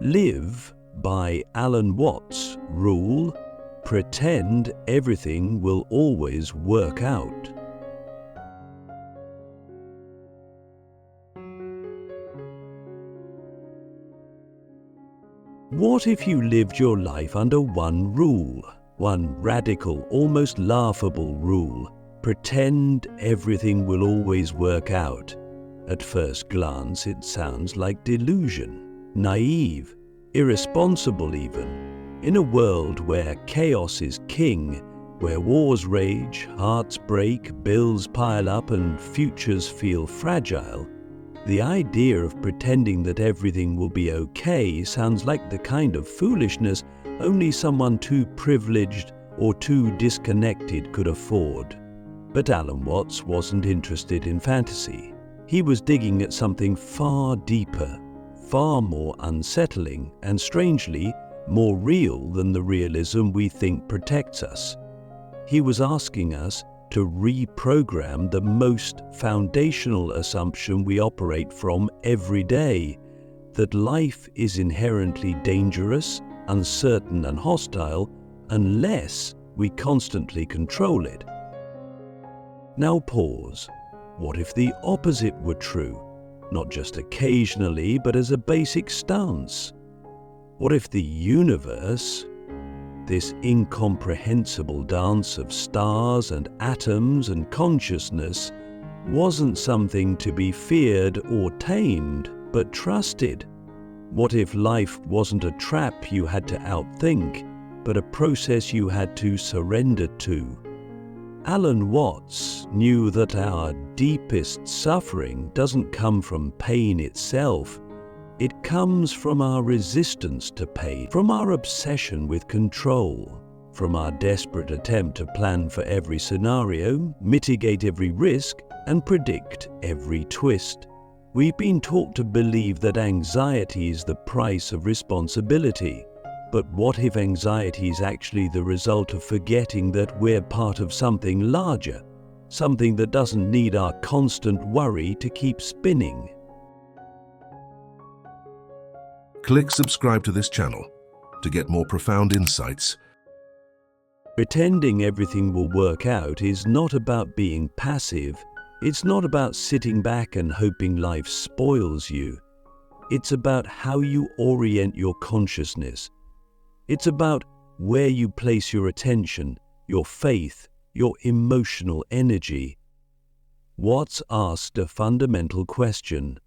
Live by Alan Watts' rule, pretend everything will always work out. What if you lived your life under one rule, one radical, almost laughable rule? Pretend everything will always work out. At first glance, it sounds like delusion, naive, irresponsible even. In a world where chaos is king, where wars rage, hearts break, bills pile up, and futures feel fragile, the idea of pretending that everything will be okay sounds like the kind of foolishness only someone too privileged or too disconnected could afford. But Alan Watts wasn't interested in fantasy. He was digging at something far deeper, far more unsettling, and strangely, more real than the realism we think protects us. He was asking us to reprogram the most foundational assumption we operate from every day, that life is inherently dangerous, uncertain, and hostile unless we constantly control it. Now pause. What if the opposite were true? Not just occasionally, but as a basic stance. What if the universe, this incomprehensible dance of stars and atoms and consciousness, wasn't something to be feared or tamed, but trusted? What if life wasn't a trap you had to outthink, but a process you had to surrender to? Alan Watts knew that our deepest suffering doesn't come from pain itself. It comes from our resistance to pain, from our obsession with control, from our desperate attempt to plan for every scenario, mitigate every risk, and predict every twist. We've been taught to believe that anxiety is the price of responsibility. But what if anxiety is actually the result of forgetting that we're part of something larger, something that doesn't need our constant worry to keep spinning? Click subscribe to this channel to get more profound insights. Pretending everything will work out is not about being passive. It's not about sitting back and hoping life spoils you. It's about how you orient your consciousness. It's about where you place your attention, your faith, your emotional energy. Watts asked a fundamental question.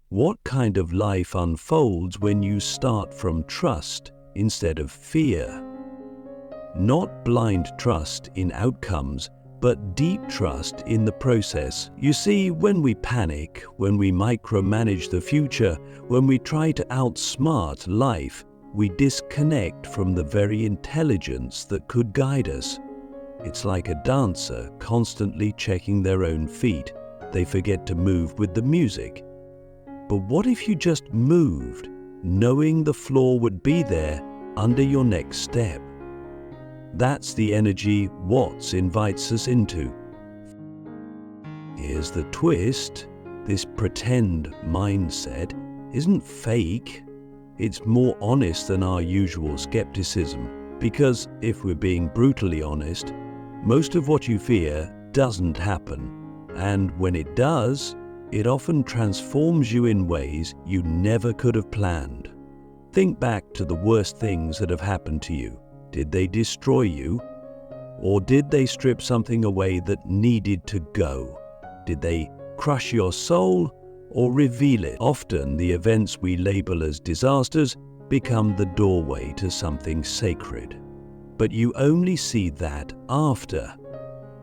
What kind of life unfolds when you start from trust instead of fear? Not blind trust in outcomes, but deep trust in the process. You see, when we panic, when we micromanage the future, when we try to outsmart life, we disconnect from the very intelligence that could guide us. It's like a dancer constantly checking their own feet. They forget to move with the music. But what if you just moved, knowing the floor would be there under your next step? That's the energy Watts invites us into. Here's the twist. This pretend mindset isn't fake. It's more honest than our usual skepticism, because if we're being brutally honest, most of what you fear doesn't happen, and when it does, it often transforms you in ways you never could have planned. Think back to the worst things that have happened to you. Did they destroy you? Or did they strip something away that needed to go? Did they crush your soul or reveal it? Often the events we label as disasters become the doorway to something sacred. But you only see that after.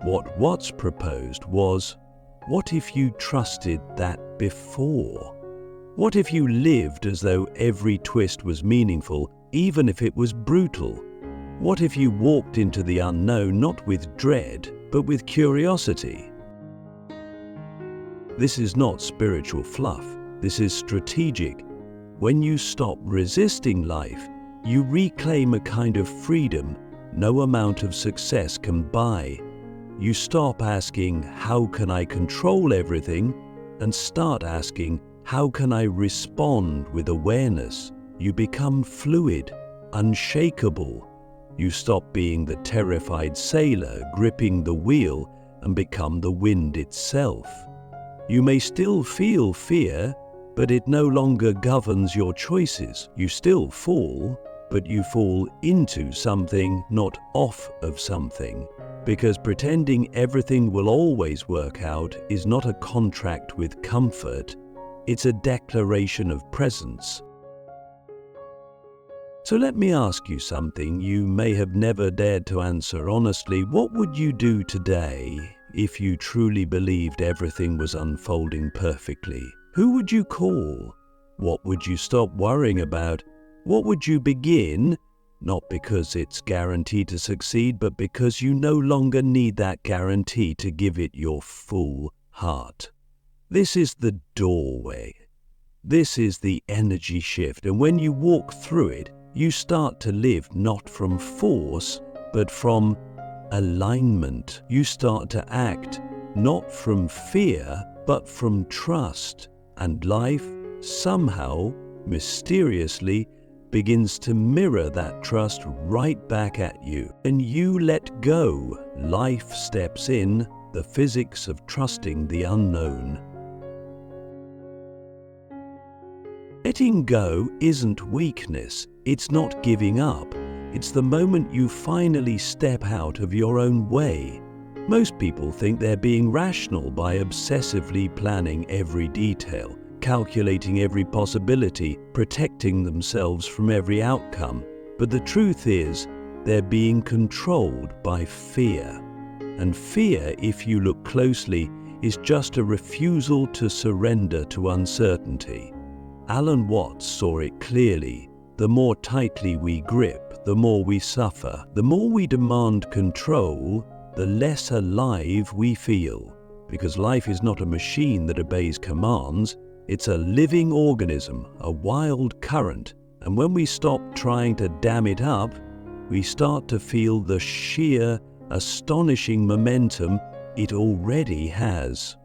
What Watts proposed was, what if you trusted that before? What if you lived as though every twist was meaningful, even if it was brutal? What if you walked into the unknown not with dread, but with curiosity? This is not spiritual fluff. This is strategic. When you stop resisting life, you reclaim a kind of freedom no amount of success can buy. You stop asking, how can I control everything? And start asking, how can I respond with awareness? You become fluid, unshakable. You stop being the terrified sailor gripping the wheel and become the wind itself. You may still feel fear, but it no longer governs your choices. You still fall, but you fall into something, not off of something. Because pretending everything will always work out is not a contract with comfort, it's a declaration of presence. So let me ask you something you may have never dared to answer honestly. What would you do today if you truly believed everything was unfolding perfectly? Who would you call? What would you stop worrying about? What would you begin? Not because it's guaranteed to succeed, but because you no longer need that guarantee to give it your full heart. This is the doorway. This is the energy shift, and when you walk through it, you start to live not from force, but from alignment. You start to act not from fear, but from trust. And life somehow, mysteriously, begins to mirror that trust right back at you. And you let go. Life steps in, the physics of trusting the unknown. Letting go isn't weakness. It's not giving up. It's the moment you finally step out of your own way. Most people think they're being rational by obsessively planning every detail, calculating every possibility, protecting themselves from every outcome. But the truth is, they're being controlled by fear. And fear, if you look closely, is just a refusal to surrender to uncertainty. Alan Watts saw it clearly. The more tightly we grip, the more we suffer. The more we demand control, the less alive we feel. Because life is not a machine that obeys commands. It's a living organism, a wild current. And when we stop trying to dam it up, we start to feel the sheer, astonishing momentum it already has.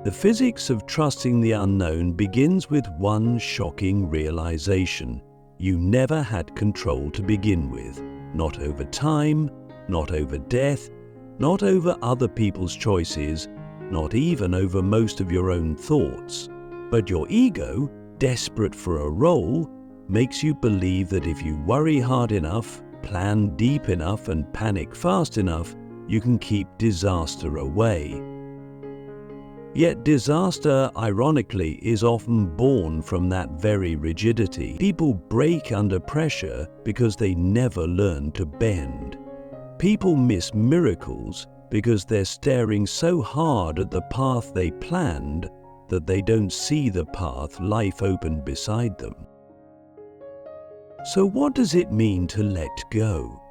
The physics of trusting the unknown begins with one shocking realization. You never had control to begin with. Not over time, not over death, not over other people's choices, not even over most of your own thoughts. But your ego, desperate for a role, makes you believe that if you worry hard enough, plan deep enough, and panic fast enough, you can keep disaster away. Yet disaster, ironically, is often born from that very rigidity. People break under pressure because they never learn to bend. People miss miracles because they're staring so hard at the path they planned that they don't see the path life opened beside them. So what does it mean to let go?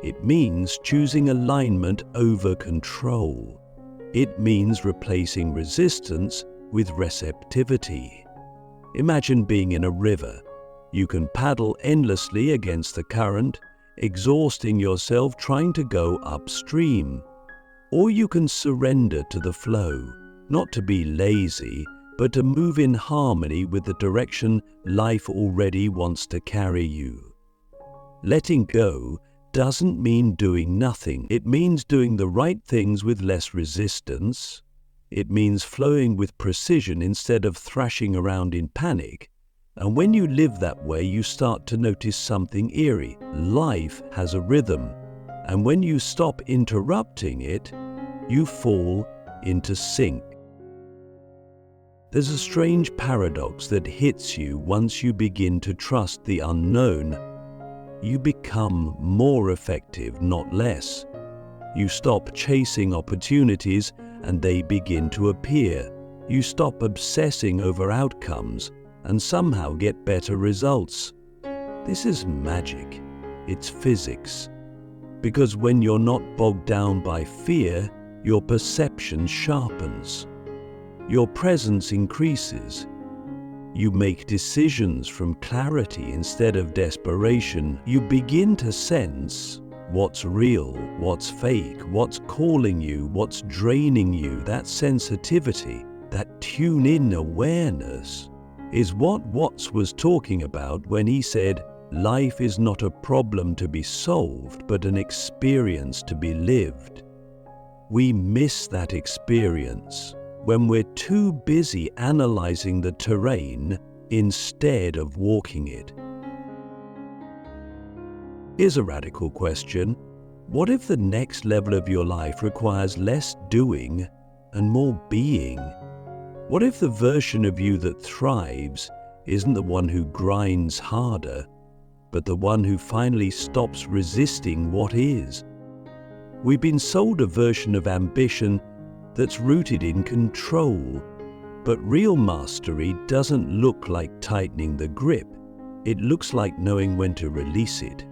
It means choosing alignment over control. It means replacing resistance with receptivity. Imagine being in a river. You can paddle endlessly against the current, exhausting yourself trying to go upstream. Or you can surrender to the flow, not to be lazy, but to move in harmony with the direction life already wants to carry you. Letting go doesn't mean doing nothing. It means doing the right things with less resistance. It means flowing with precision instead of thrashing around in panic. And when you live that way, you start to notice something eerie. Life has a rhythm. And when you stop interrupting it, you fall into sync. There's a strange paradox that hits you once you begin to trust the unknown. You become more effective, not less. You stop chasing opportunities and they begin to appear. You stop obsessing over outcomes and somehow get better results. This is magic. It's physics. Because when you're not bogged down by fear, your perception sharpens. Your presence increases. You make decisions from clarity instead of desperation. You begin to sense what's real, what's fake, what's calling you, what's draining you. That sensitivity, that tune-in awareness, is what Watts was talking about when he said, life is not a problem to be solved, but an experience to be lived. We miss that experience when we're too busy analyzing the terrain instead of walking it. Here's a radical question. What if the next level of your life requires less doing and more being? What if the version of you that thrives isn't the one who grinds harder, but the one who finally stops resisting what is? We've been sold a version of ambition that's rooted in control, but real mastery doesn't look like tightening the grip. It looks like knowing when to release it,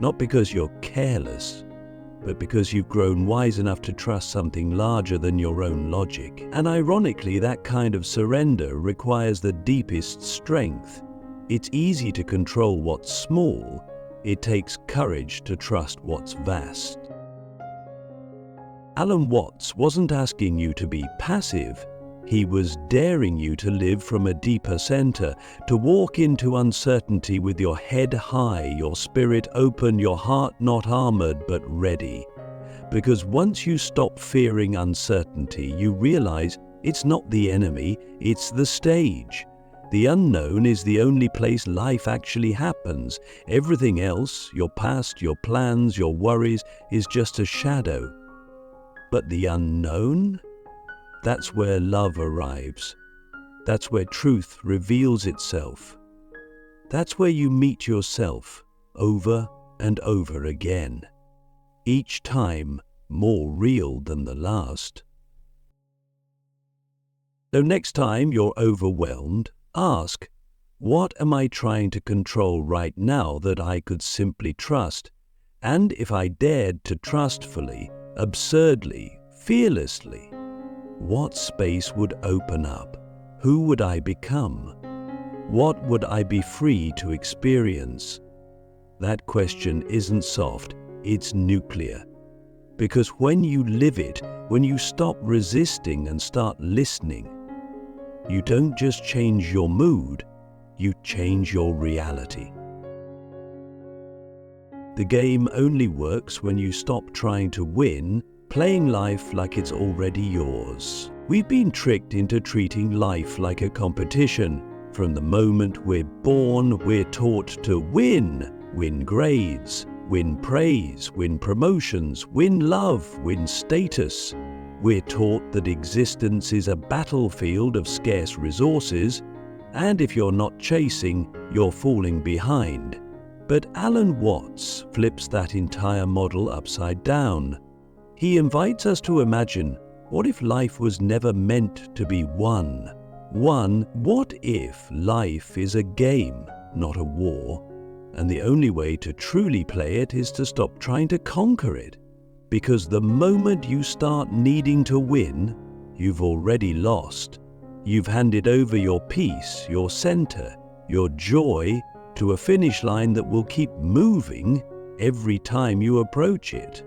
not because you're careless, but because you've grown wise enough to trust something larger than your own logic. And ironically, that kind of surrender requires the deepest strength. It's easy to control what's small. It takes courage to trust what's vast. Alan Watts wasn't asking you to be passive. He was daring you to live from a deeper center, to walk into uncertainty with your head high, your spirit open, your heart not armored but ready. Because once you stop fearing uncertainty, you realize it's not the enemy, it's the stage. The unknown is the only place life actually happens. Everything else, your past, your plans, your worries, is just a shadow. But the unknown? That's where love arrives. That's where truth reveals itself. That's where you meet yourself over and over again, each time more real than the last. So next time you're overwhelmed, ask, what am I trying to control right now that I could simply trust? And if I dared to trustfully, absurdly, fearlessly, what space would open up? Who would I become? What would I be free to experience? That question isn't soft, it's nuclear. Because when you live it, when you stop resisting and start listening, you don't just change your mood, you change your reality. The game only works when you stop trying to win, playing life like it's already yours. We've been tricked into treating life like a competition. From the moment we're born, we're taught to win grades, win praise, win promotions, win love, win status. We're taught that existence is a battlefield of scarce resources, and if you're not chasing, you're falling behind. But Alan Watts flips that entire model upside down. He invites us to imagine, what if life was never meant to be won? What if life is a game, not a war? And the only way to truly play it is to stop trying to conquer it. Because the moment you start needing to win, you've already lost. You've handed over your peace, your center, your joy to a finish line that will keep moving every time you approach it.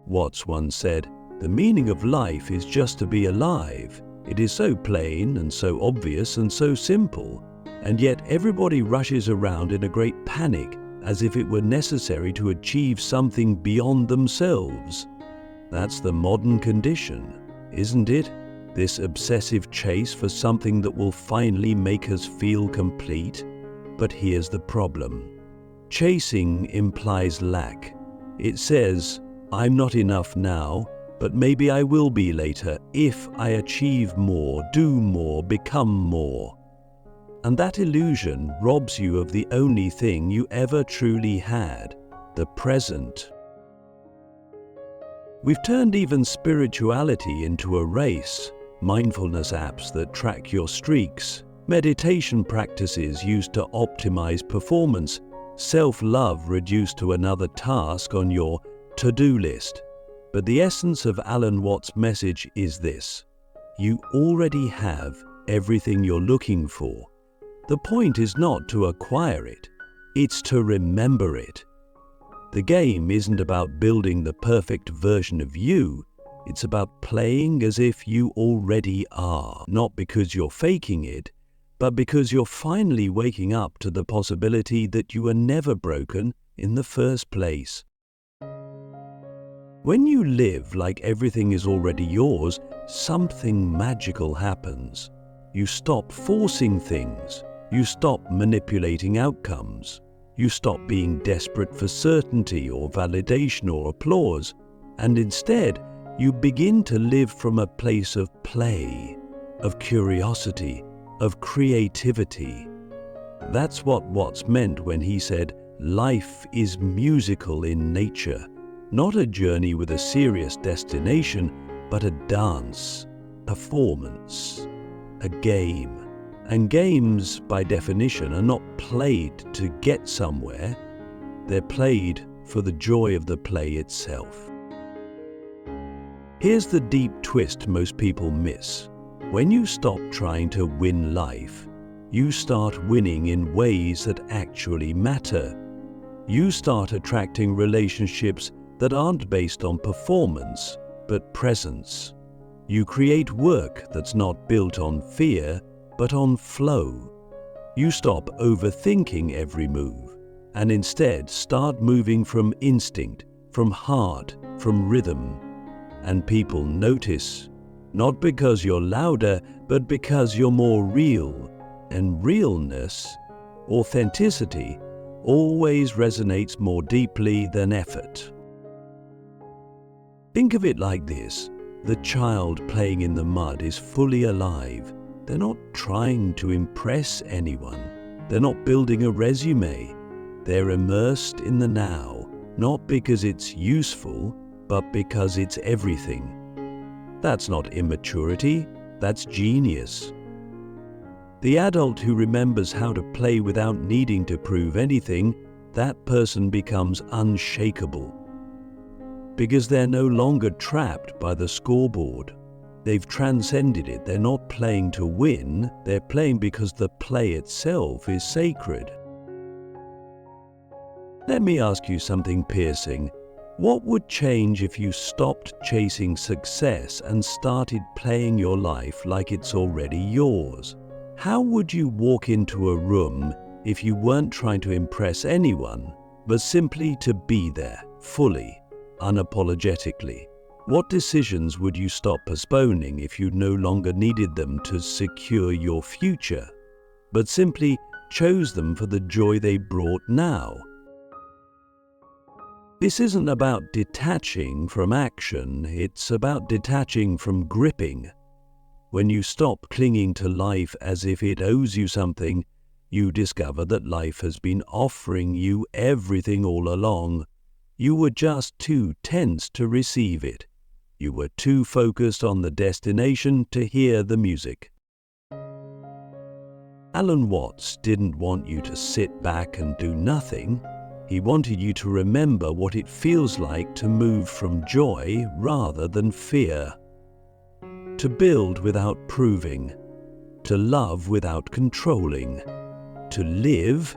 Watts once said, "The meaning of life is just to be alive." It is so plain and so obvious and so simple, and yet everybody rushes around in a great panic as if it were necessary to achieve something beyond themselves. That's the modern condition, isn't it? This obsessive chase for something that will finally make us feel complete. But here's the problem. Chasing implies lack. It says, I'm not enough now, but maybe I will be later if I achieve more, do more, become more. And that illusion robs you of the only thing you ever truly had, the present. We've turned even spirituality into a race. Mindfulness apps that track your streaks, meditation practices used to optimize performance, self-love reduced to another task on your to-do list. But the essence of Alan Watts' message is this: you already have everything you're looking for. The point is not to acquire it, it's to remember it. The game isn't about building the perfect version of you, It's about playing as if you already are, not because you're faking it, but because you're finally waking up to the possibility that you were never broken in the first place. When you live like everything is already yours, something magical happens. You stop forcing things. You stop manipulating outcomes. You stop being desperate for certainty or validation or applause, and instead, you begin to live from a place of play, of curiosity, of creativity. That's what Watts meant when he said, "Life is musical in nature, not a journey with a serious destination, but a dance, performance, a game." And games, by definition, are not played to get somewhere. They're played for the joy of the play itself. Here's the deep twist most people miss. When you stop trying to win life, you start winning in ways that actually matter. You start attracting relationships that aren't based on performance, but presence. You create work that's not built on fear, but on flow. You stop overthinking every move and instead start moving from instinct, from heart, from rhythm. And people notice, not because you're louder, but because you're more real. And realness, authenticity, always resonates more deeply than effort. Think of it like this. The child playing in the mud is fully alive. They're not trying to impress anyone. They're not building a resume. They're immersed in the now, not because it's useful, but because it's everything. That's not immaturity, that's genius. The adult who remembers how to play without needing to prove anything, that person becomes unshakable. Because they're no longer trapped by the scoreboard. They've transcended it. They're not playing to win, they're playing because the play itself is sacred. Let me ask you something piercing. What would change if you stopped chasing success and started playing your life like it's already yours? How would you walk into a room if you weren't trying to impress anyone, but simply to be there, fully, unapologetically? What decisions would you stop postponing if you no longer needed them to secure your future, but simply chose them for the joy they brought now? This isn't about detaching from action, it's about detaching from gripping. When you stop clinging to life as if it owes you something, you discover that life has been offering you everything all along. You were just too tense to receive it. You were too focused on the destination to hear the music. Alan Watts didn't want you to sit back and do nothing. He wanted you to remember what it feels like to move from joy rather than fear. To build without proving. To love without controlling. To live,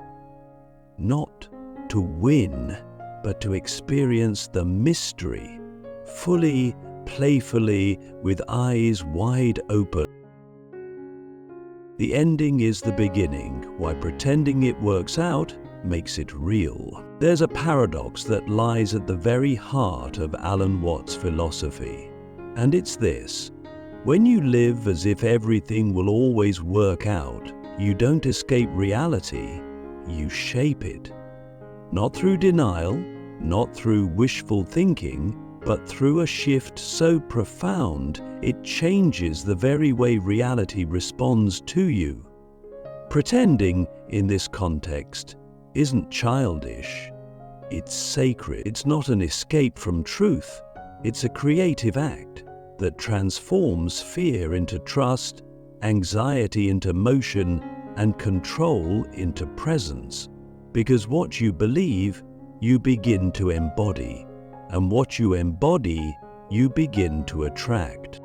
not to win, but to experience the mystery, fully, playfully, with eyes wide open. The ending is the beginning, while pretending it works out makes it real. There's a paradox that lies at the very heart of Alan Watts' philosophy, and it's this. When you live as if everything will always work out, you don't escape reality, you shape it. Not through denial, not through wishful thinking, but through a shift so profound it changes the very way reality responds to you. Pretending, in this context, isn't childish. It's sacred. It's not an escape from truth. It's a creative act that transforms fear into trust, anxiety into motion, and control into presence. Because what you believe, you begin to embody. And what you embody, you begin to attract.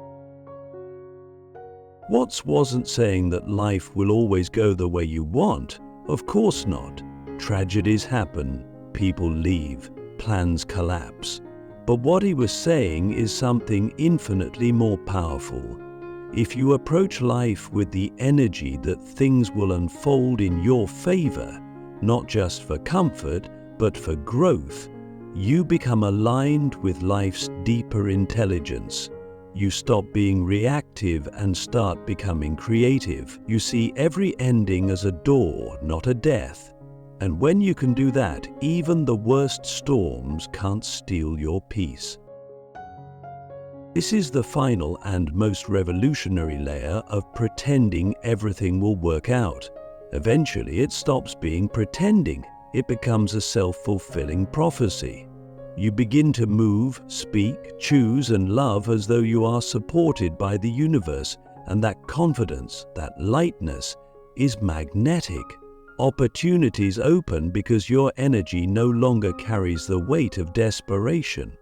Watts wasn't saying that life will always go the way you want. Of course not. Tragedies happen, people leave, plans collapse. But what he was saying is something infinitely more powerful. If you approach life with the energy that things will unfold in your favor, not just for comfort, but for growth, you become aligned with life's deeper intelligence. You stop being reactive and start becoming creative. You see every ending as a door, not a death. And when you can do that, even the worst storms can't steal your peace. This is the final and most revolutionary layer of pretending everything will work out. Eventually, it stops being pretending. It becomes a self-fulfilling prophecy. You begin to move, speak, choose, and love as though you are supported by the universe, and that confidence, that lightness, is magnetic. Opportunities open because your energy no longer carries the weight of desperation.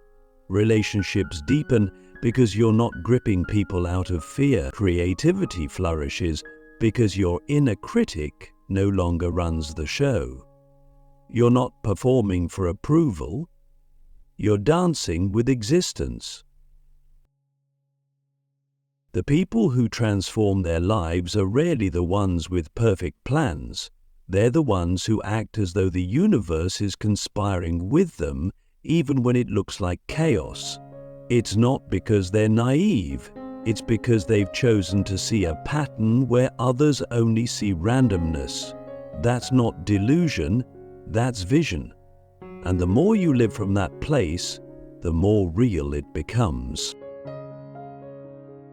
Relationships deepen because you're not gripping people out of fear. Creativity flourishes because your inner critic no longer runs the show. You're not performing for approval. You're dancing with existence. The people who transform their lives are rarely the ones with perfect plans. They're the ones who act as though the universe is conspiring with them, even when it looks like chaos. It's not because they're naive. It's because they've chosen to see a pattern where others only see randomness. That's not delusion, that's vision. And the more you live from that place, the more real it becomes.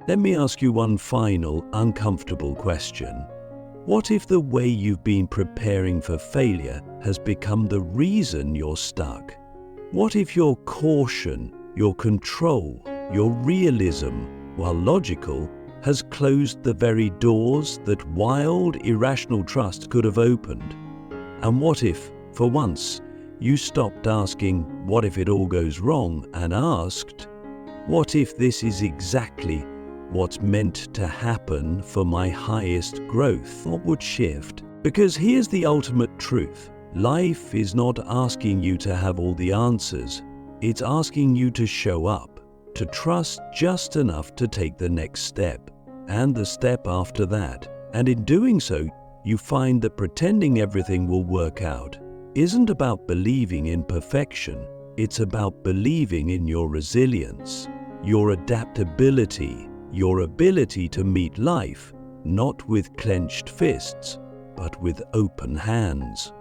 Let me ask you one final, uncomfortable question. What if the way you've been preparing for failure has become the reason you're stuck? What if your caution, your control, your realism, while logical, has closed the very doors that wild, irrational trust could have opened? And what if, for once, you stopped asking, what if it all goes wrong, and asked, what if this is exactly what's meant to happen for my highest growth? What would shift? Because here's the ultimate truth. Life is not asking you to have all the answers. It's asking you to show up, to trust just enough to take the next step, and the step after that. And in doing so, you find that pretending everything will work out isn't about believing in perfection. It's about believing in your resilience, your adaptability, your ability to meet life, not with clenched fists, but with open hands.